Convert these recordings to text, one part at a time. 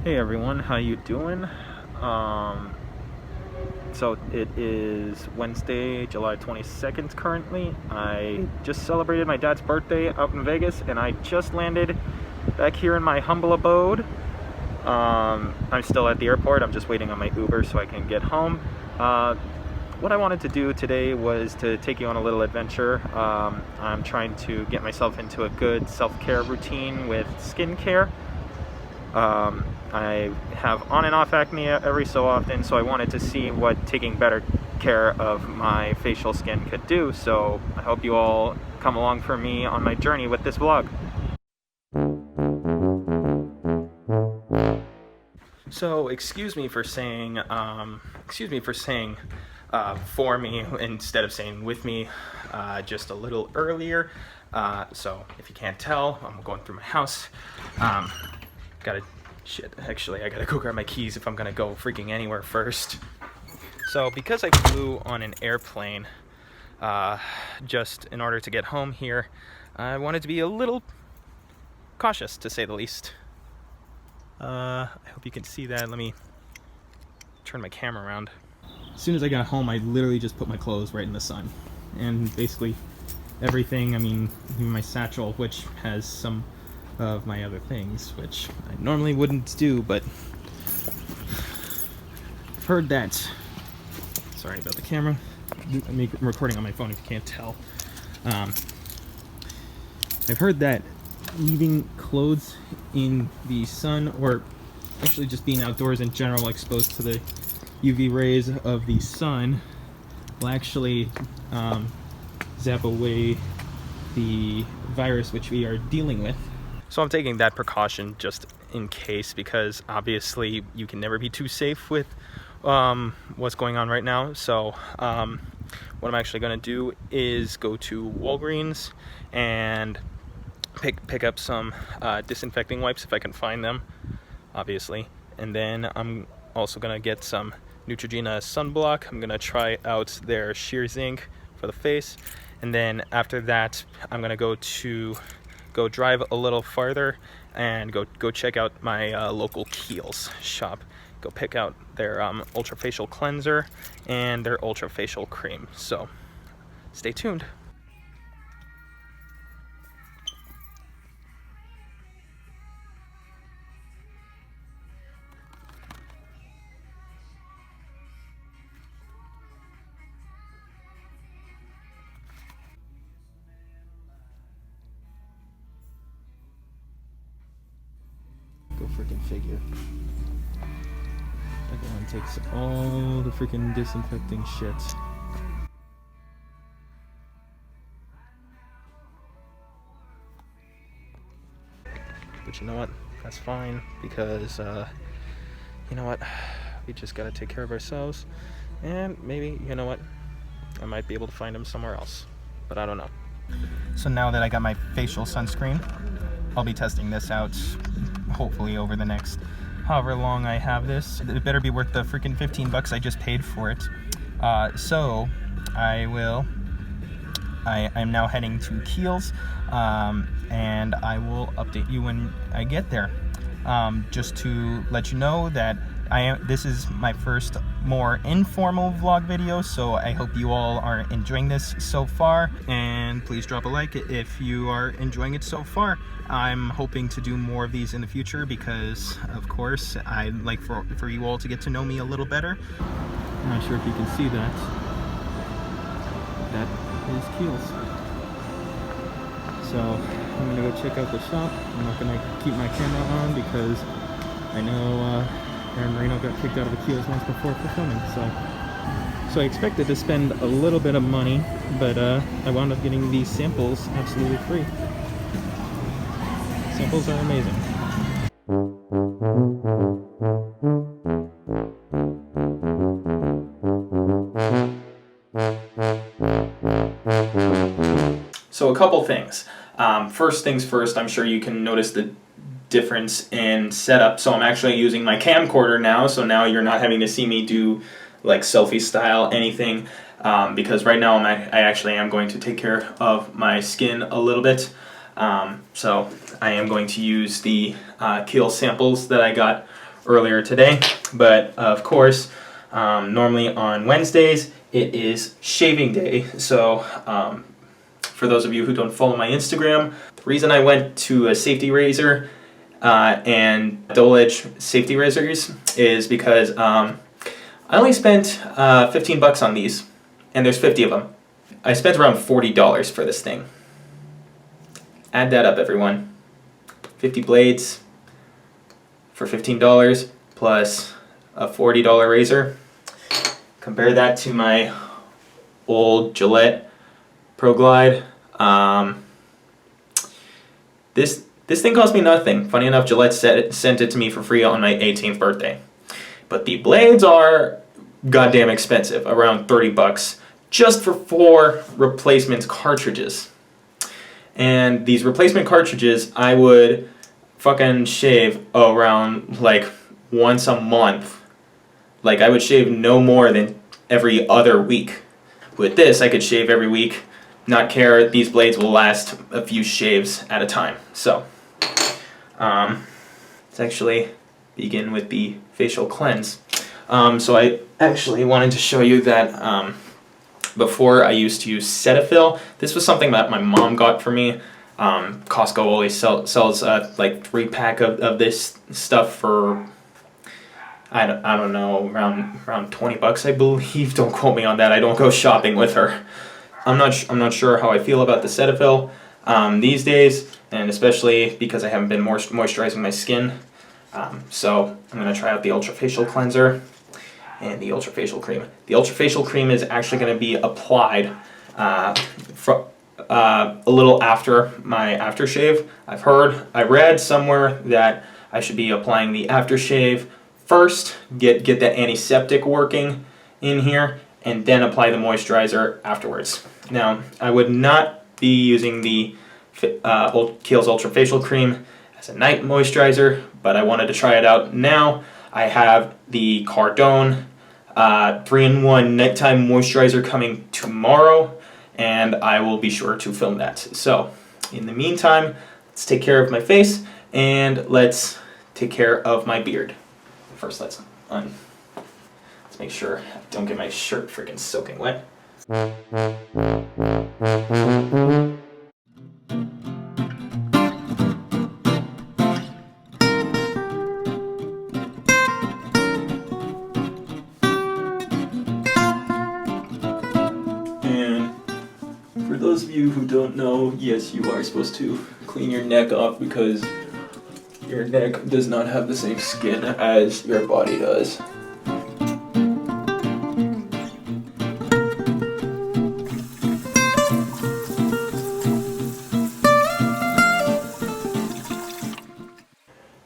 Hey everyone, how you doing? Um, so it is Wednesday, July 22nd currently. I just celebrated my dad's birthday out in Vegas and I just landed back here in my humble abode. I'm still at the airport. I'm just waiting on my Uber so I can get home. What I wanted to do today was to take you on a little adventure. I'm trying to get myself into a good self-care routine with skincare. I have on and off acne every so often, so I wanted to see what taking better care of my facial skin could do. So I hope you all come along for me on my journey with this vlog. So excuse me for saying for me instead of saying with me just a little earlier. So if you can't tell, I'm going through my house. Actually, I gotta go grab my keys if I'm gonna go freaking anywhere first. So because I flew on an airplane just in order to get home here, I wanted to be a little cautious, to say the least. I hope you can see that. Let me turn my camera around. As soon as I got home, I literally just put my clothes right in the sun. And basically everything, even my satchel, which has some of my other things, which I normally wouldn't do, but I've heard that, sorry about the camera, I'm recording on my phone if you can't tell. I've heard that leaving clothes in the sun, or actually just being outdoors in general exposed to the UV rays of the sun, will actually zap away the virus which we are dealing with. So I'm taking that precaution just in case, because obviously you can never be too safe with what's going on right now. So what I'm actually going to do is go to Walgreens and pick up some disinfecting wipes if I can find them, obviously. And then I'm also going to get some Neutrogena sunblock. I'm going to try out their sheer zinc for the face. And then after that, I'm going to go drive a little farther and go check out my local Kiehl's shop. Go pick out their ultra facial cleanser and their ultra facial cream. So stay tuned. Go freaking figure. That one takes all the freaking disinfecting shit. But you know what? That's fine, because you know what? We just gotta take care of ourselves, and maybe, you know what? I might be able to find them somewhere else, but I don't know. So now that I got my facial sunscreen, I'll be testing this out hopefully over the next however long I have this. It better be worth the freaking 15 bucks I just paid for it. So I'm now heading to Kiehl's, and I will update you when I get there. Just to let you know that this is my first more informal vlog video, so I hope you all are enjoying this so far, and please drop a like if you are enjoying it so far. I'm hoping to do more of these in the future because, of course, I'd like for you all to get to know me a little better. I'm not sure if you can see that. That is Kiehl's. So I'm gonna go check out the shop. I'm not gonna keep my camera on because I know Aaron Marino got kicked out of the Kiehl's once before for filming. So I expected to spend a little bit of money, but I wound up getting these samples absolutely free. Samples are amazing. So a couple things. First things first, I'm sure you can notice the difference in setup. So I'm actually using my camcorder now, so now you're not having to see me do like selfie style anything, because right now I actually am going to take care of my skin a little bit. So I am going to use the Kiehl samples that I got earlier today, but of course, normally on Wednesdays it is shaving day. So for those of you who don't follow my Instagram, the reason I went to a safety razor and double edge safety razors is because I only spent 15 bucks on these, and there's 50 of them. I spent around $40 for this thing. Add that up, everyone. 50 blades for $15 plus a $40 razor. Compare that to my old Gillette Pro Glide. This thing cost me nothing. Funny enough, Gillette sent it to me for free on my 18th birthday. But the blades are goddamn expensive, around 30 bucks, just for 4 replacement cartridges. And these replacement cartridges, I would fucking shave around like once a month. Like I would shave no more than every other week. With this, I could shave every week, not care. These blades will last a few shaves at a time. So, let's actually begin with the facial cleanse. So I actually wanted to show you that before I used to use Cetaphil. This was something that my mom got for me. Costco always sells like 3-pack of this stuff for I don't know, around 20 bucks, I believe. Don't quote me on that. I don't go shopping with her. I'm not sure how I feel about the Cetaphil these days, and especially because I haven't been moisturizing my skin. So I'm gonna try out the Ultra Facial Cleanser and the Ultra Facial Cream. The Ultra Facial Cream is actually going to be applied a little after my aftershave. I read somewhere that I should be applying the aftershave first, get the antiseptic working in here, and then apply the moisturizer afterwards. Now, I would not be using the Kiehl's Ultra Facial Cream as a night moisturizer, but I wanted to try it out now. I have the Cardone 3-in-1 nighttime moisturizer coming tomorrow, and I will be sure to film that. So, in the meantime, let's take care of my face, and let's take care of my beard. First, let's make sure I don't get my shirt freaking soaking wet. And for those of you who don't know, yes, you are supposed to clean your neck off because your neck does not have the same skin as your body does.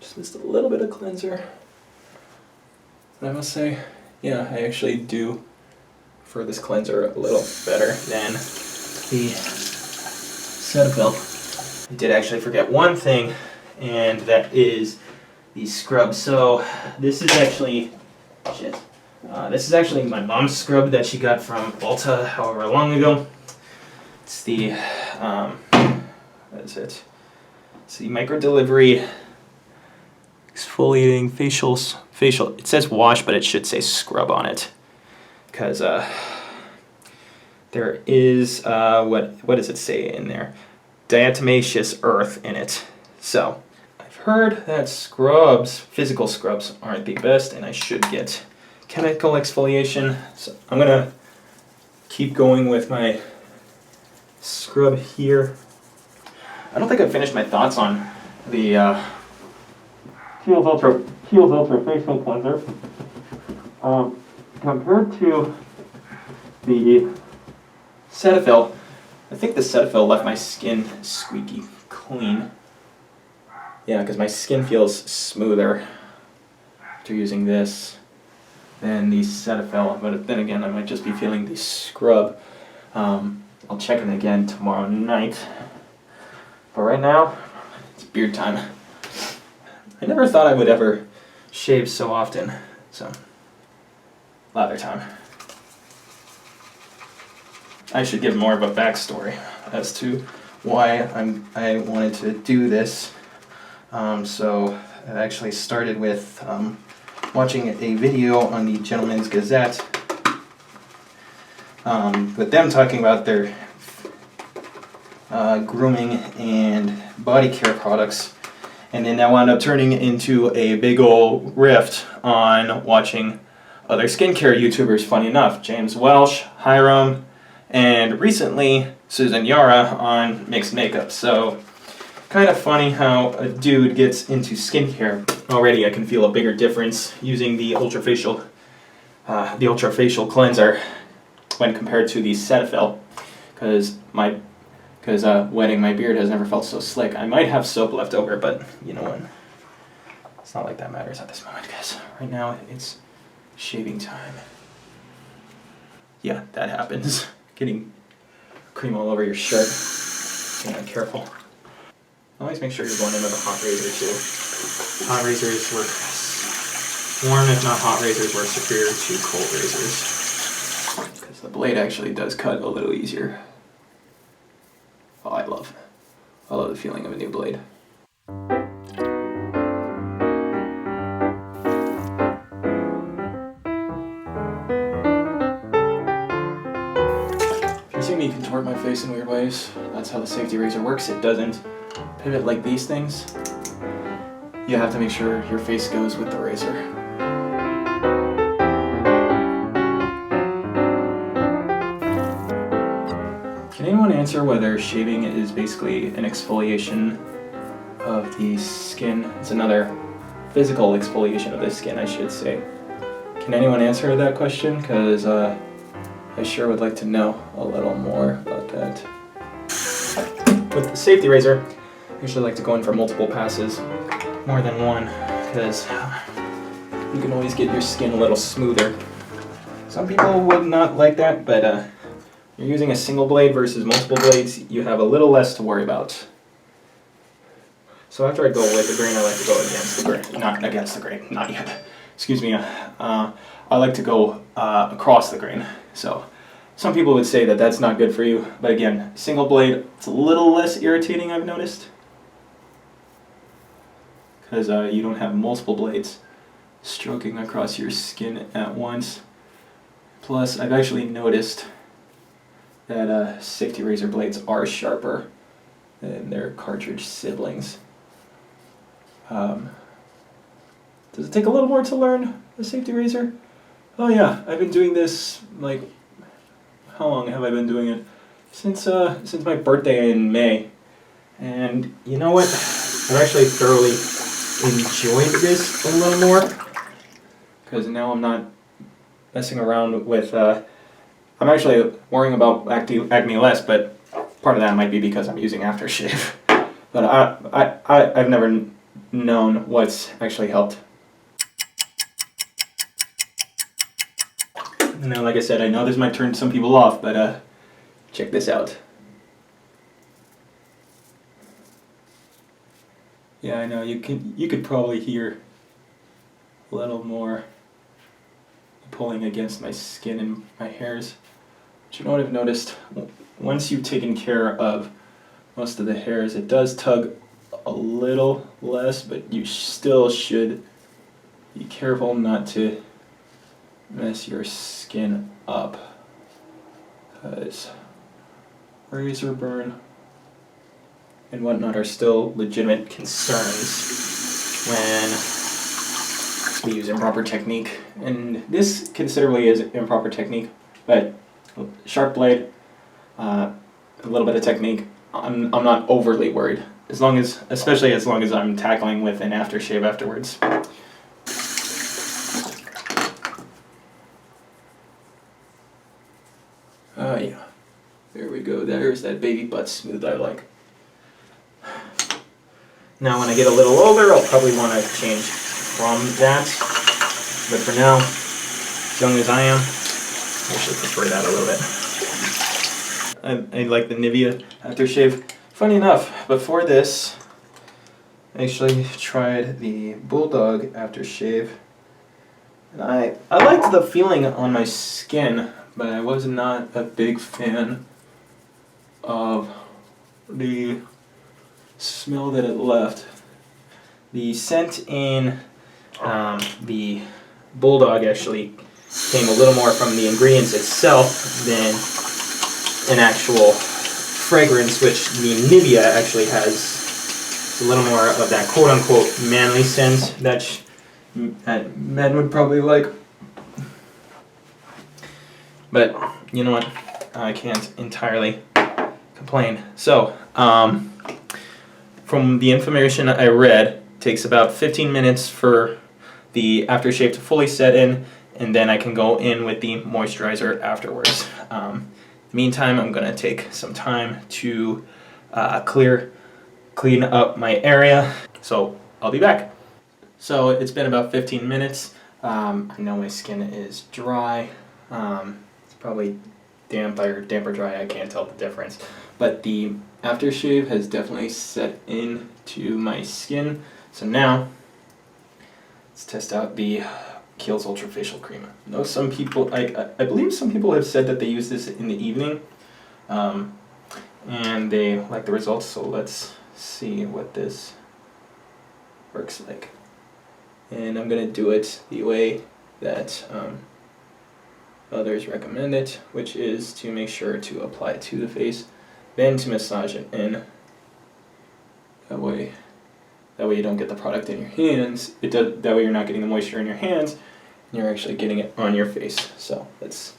Just a little bit of cleanser. I must say, yeah, I actually do prefer this cleanser a little better than the Cetaphil. I did actually forget one thing, and that is the scrub. So this is actually this is actually my mom's scrub that she got from Ulta however long ago. It's the what is it? It's the micro delivery exfoliating facial. It says wash, but it should say scrub on it, because there is what does it say in there? Diatomaceous earth in it. So I've heard that scrubs, physical scrubs, aren't the best, and I should get chemical exfoliation. So I'm gonna keep going with my scrub here. I don't think I finished my thoughts on the Kiehl's Ultra Facial Cleanser. Compared to the Cetaphil, I think the Cetaphil left my skin squeaky clean. Yeah, because my skin feels smoother after using this than the Cetaphil. But then again, I might just be feeling the scrub. I'll check it again tomorrow night. But right now, it's beard time. I never thought I would ever shave so often. So, lather time. I should give more of a backstory as to why I wanted to do this. So It actually started with watching a video on the Gentleman's Gazette with them talking about their grooming and body care products, and then that wound up turning into a big old rift on watching other skincare YouTubers, funny enough. James Welsh, Hiram, and recently Susan Yara on mixed makeup. So kind of funny how a dude gets into skincare. Already I can feel a bigger difference using the ultrafacial cleanser when compared to the Cetaphil, because wetting my beard has never felt so slick. I might have soap left over, but you know what? It's not like that matters at this moment, guys. Right now it's shaving time. Yeah, that happens. Getting cream all over your shirt. Yeah, careful. Always make sure you're going in with a hot razor too. Hot razors work warm, if not hot razors work superior to cold razors, because the blade actually does cut a little easier. Oh, I love the feeling of a new blade. If you see me contort my face in weird ways, that's how the safety razor works. It doesn't pivot like these things. You have to make sure your face goes with the razor. Can anyone answer whether shaving is basically an exfoliation of the skin? It's another physical exfoliation of the skin, I should say. Can anyone answer that question? Because I sure would like to know a little more about that. With the safety razor, I usually like to go in for multiple passes, more than one, because you can always get your skin a little smoother. Some people would not like that, but you're using a single blade versus multiple blades, you have a little less to worry about. So after I go with the grain, I like to go against the grain. Not against the grain, not yet. Excuse me. I like to go across the grain. So some people would say that that's not good for you, but again, single blade, it's a little less irritating, I've noticed, because you don't have multiple blades stroking across your skin at once. Plus, I've actually noticed that safety razor blades are sharper than their cartridge siblings. Does it take a little more to learn a safety razor? Oh yeah, I've been doing this, like, how long have I been doing it? Since my birthday in May. And you know what? I've actually thoroughly enjoyed this a little more, because now I'm not messing around with, I'm actually worrying about acne less, but part of that might be because I'm using aftershave. But I've never known what's actually helped. Now, like I said, I know this might turn some people off, but check this out. Yeah, I know you could probably hear a little more pulling against my skin and my hairs. But you know what I've noticed? Once you've taken care of most of the hairs, it does tug a little less, but you still should be careful not to mess your skin up, because razor burn and whatnot are still legitimate concerns when we use improper technique, and this considerably is improper technique, but sharp blade, a little bit of technique, I'm not overly worried, especially as long as I'm tackling with an aftershave afterwards. Yeah, there we go. There's that baby butt smooth I like. Now when I get a little older, I'll probably want to change from that, but for now, as young as I am, I actually prefer that a little bit. I like the Nivea aftershave. Funny enough, before this, I actually tried the Bulldog aftershave, and I liked the feeling on my skin, but I was not a big fan of the smell that it left. The scent in the Bulldog actually came a little more from the ingredients itself than an actual fragrance, which the Nivea actually has a little more of that quote-unquote manly scent that men would probably like. But you know what? I can't entirely complain. So, from the information I read, it takes about 15 minutes for the aftershave to fully set in, and then I can go in with the moisturizer afterwards. Meantime, I'm going to take some time to clean up my area. So, I'll be back. So, it's been about 15 minutes. I know my skin is dry. It's probably damp or dry, I can't tell the difference. But the aftershave has definitely set into my skin. So now, let's test out the Kiehl's Ultra Facial Cream. I know some people, I believe some people have said that they use this in the evening, and they like the results, so let's see what this works like. And I'm going to do it the way that others recommend it, which is to make sure to apply it to the face, then to massage it in. That way you don't get the product in your hands. That way you're not getting the moisture in your hands, and you're actually getting it on your face. So let's.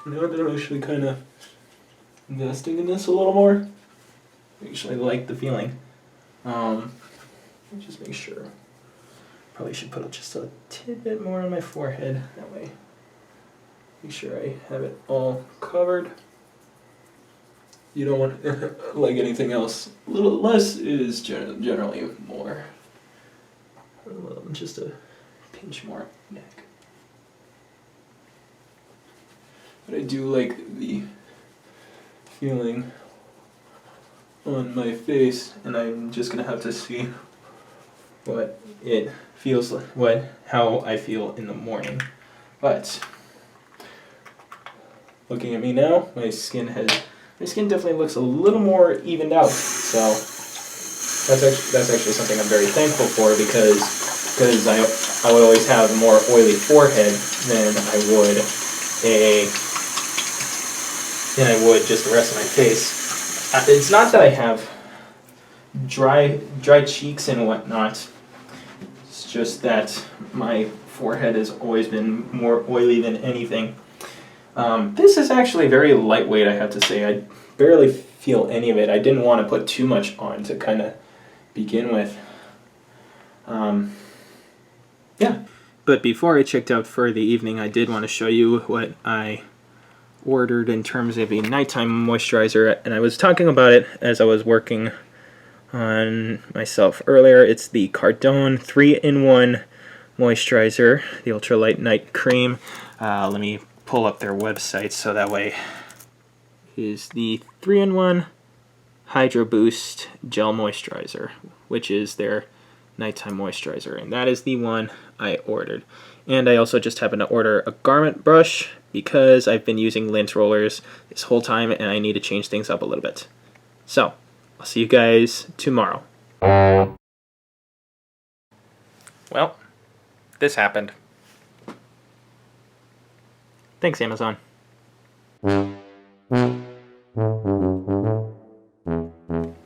Now that I'm actually kind of investing in this a little more, I actually like the feeling. Just make sure. Probably should put just a tidbit more on my forehead. That way, make sure I have it all covered. You don't want like anything else. A little less is generally more. Just a pinch more neck. But I do like the feeling on my face, and I'm just gonna have to see what it feels like, how I feel in the morning. But looking at me now, my skin definitely looks a little more evened out. So that's actually something I'm very thankful for, because I would always have a more oily forehead than I would just the rest of my face. It's not that I have dry cheeks and whatnot. It's just that my forehead has always been more oily than anything. This is actually very lightweight, I have to say. I barely feel any of it. I didn't want to put too much on to kind of begin with. Yeah. But before I checked out for the evening, I did want to show you what I ordered in terms of a nighttime moisturizer, and I was talking about it as I was working on myself earlier. It's the Cardone 3-in-1 moisturizer, the ultralight night cream. Let me pull up their website so that way. Is the 3-in-1 Hydro Boost Gel Moisturizer, which is their nighttime moisturizer, and that is the one I ordered. And I also just happened to order a garment brush because I've been using lint rollers this whole time and I need to change things up a little bit. So, I'll see you guys tomorrow. Well, this happened. Thanks, Amazon.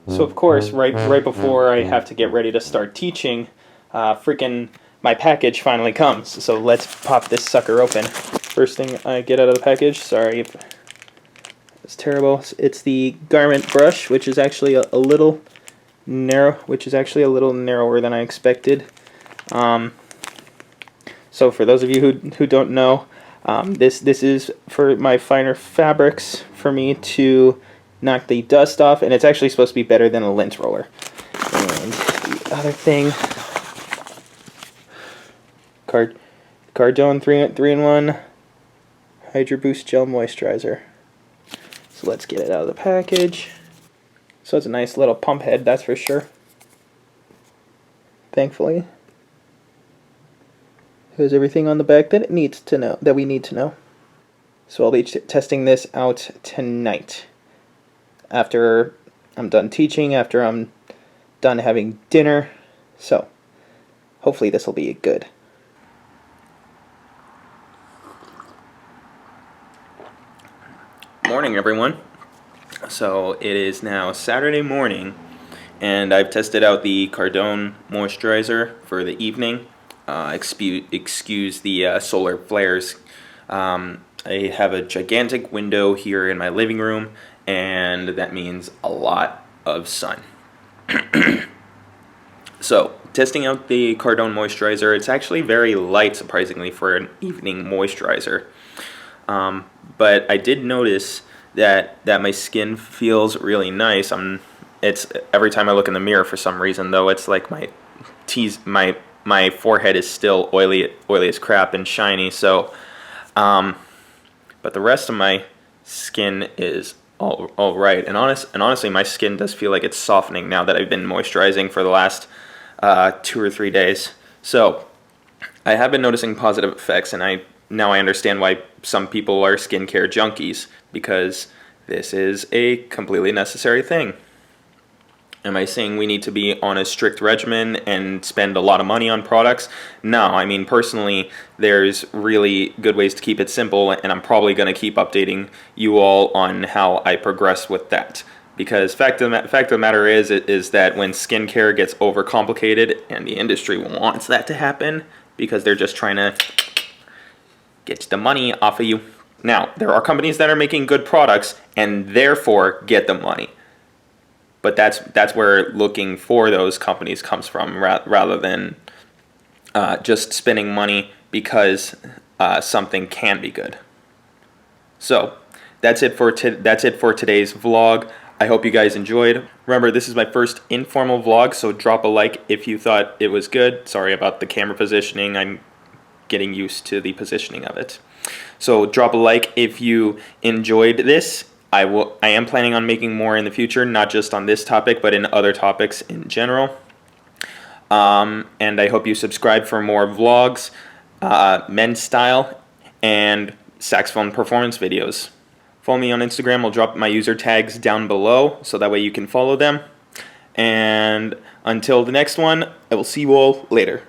So of course, right before I have to get ready to start teaching, freaking my package finally comes. So let's pop this sucker open. First thing I get out of the package, sorry if it's terrible. It's the garment brush, which is actually a little narrower than I expected. So for those of you who don't know, this is for my finer fabrics for me to knock the dust off, and it's actually supposed to be better than a lint roller. And the other thing, Cardone 3-in-1 Hydro Boost Gel Moisturizer. So let's get it out of the package. So it's a nice little pump head, that's for sure. Thankfully. It has everything on the back that it needs to know, that we need to know. So I'll be testing this out tonight. After I'm done teaching, after I'm done having dinner. So hopefully this will be good. Morning, everyone. So it is now Saturday morning, and I've tested out the Cardone moisturizer for the evening. Excuse the solar flares. I have a gigantic window here in my living room, and that means a lot of sun. So, testing out the Cardone moisturizer, it's actually very light, surprisingly, for an evening moisturizer. But I did notice that my skin feels really nice. It's every time I look in the mirror, for some reason, though, it's like my forehead is still oily as crap and shiny. So, but the rest of my skin is all right. And honestly, my skin does feel like it's softening now that I've been moisturizing for the last 2 or 3 days. So I have been noticing positive effects, and now I understand why some people are skincare junkies, because this is a completely necessary thing. Am I saying we need to be on a strict regimen and spend a lot of money on products? No, I mean, personally, there's really good ways to keep it simple, and I'm probably going to keep updating you all on how I progress with that. Because fact of the matter is that when skincare gets overcomplicated, and the industry wants that to happen, because they're just trying to get the money off of you. Now, there are companies that are making good products and therefore get the money. But that's where looking for those companies comes from, rather than just spending money because something can be good. So that's it for today's vlog. I hope you guys enjoyed. Remember, this is my first informal vlog, so drop a like if you thought it was good. Sorry about the camera positioning. I'm getting used to the positioning of it. So drop a like if you enjoyed this. I am planning on making more in the future, not just on this topic, but in other topics in general. And I hope you subscribe for more vlogs, men's style, and saxophone performance videos. Follow me on Instagram. I'll drop my user tags down below, so that way you can follow them. And until the next one, I will see you all later.